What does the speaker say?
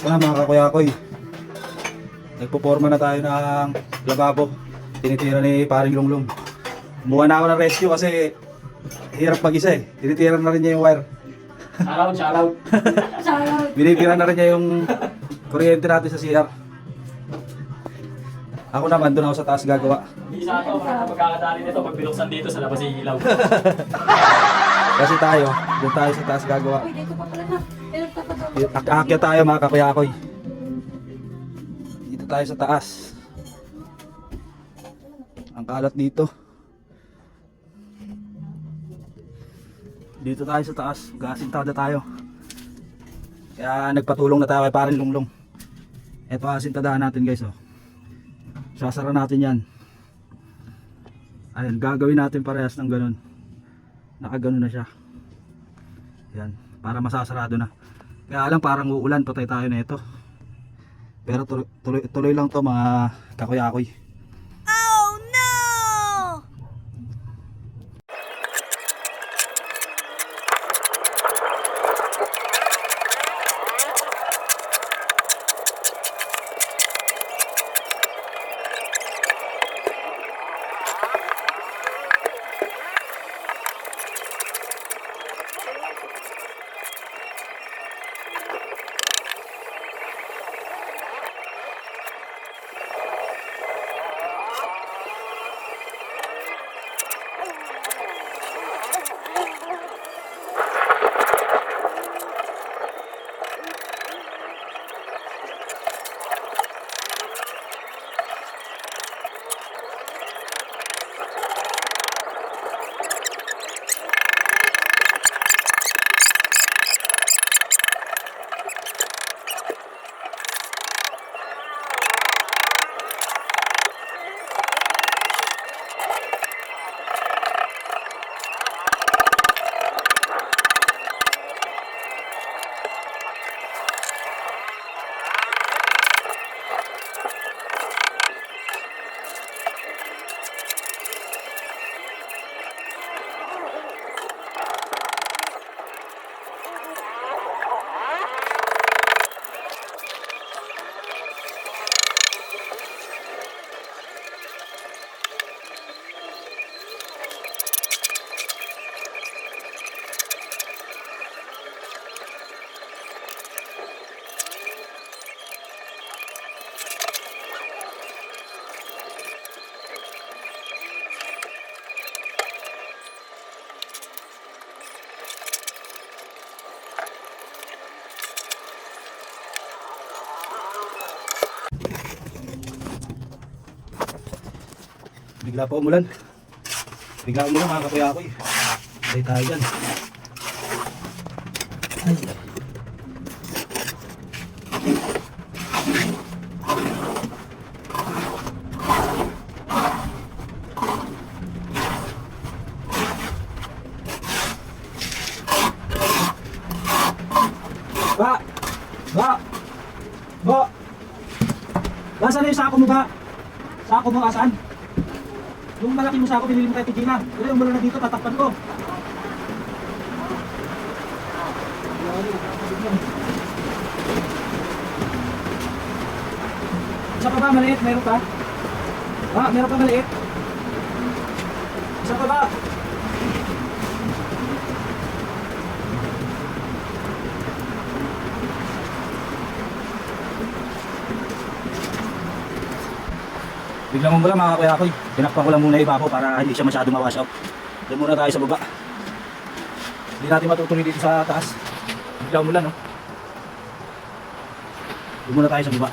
Ito na mga kakuyakoy. Nagpo-forma na tayo ng lababo. Tinitira ni paring Lunglung. Kumuha na ako ng rescue kasi hirap mag-isa eh. Tinitira na rin niya yung wire. Shoutout. Binibira na rin niya yung kuryente natin sa CR. Ako naman, doon ako sa taas gagawa. Isa ito, magkakadali nito pag binuksan dito sa labas yung ilaw. Kasi tayo, doon tayo sa taas gagawa. Uy, dito pa pala na. Aakyat tayo mga kakuyakoy. Dito tayo sa taas. Ang kalat dito. Dito tayo sa taas, gasintada tayo. Kaya nagpatulong na tayo kay paring Lunglung. Ito asintadahan natin guys oh. Sasara natin yan. Ayun, gagawin natin parehas ng ganun. Nakaganon na siya. Yan, para masasarado na. Kaya lang parang uulan, patay tayo na ito. Pero tuloy lang to mga kakuyakoy. Bigla pa umulan. Bigla umulan mga kakuyakoy. Patay tayo dyan. Ay. Ba! Ba! Ba! Nasaan na yung sako mo ba? Sako mo asan? Yung malaki mo sako, binili mo kay Pidina. Pero yung mula na dito, tatakpan ko. Isa pa ba maliit? Meron pa? Meron pa maliit? Isa pa ba? Biglang mo mula mga kakuyakoy. Tinakpan ko lang muna yung ibabaw para hindi siya masyado ma-wash out. Doon muna tayo sa baba. Hindi natin matutuloy dito sa taas. Biglang mula no. Doon muna tayo sa baba.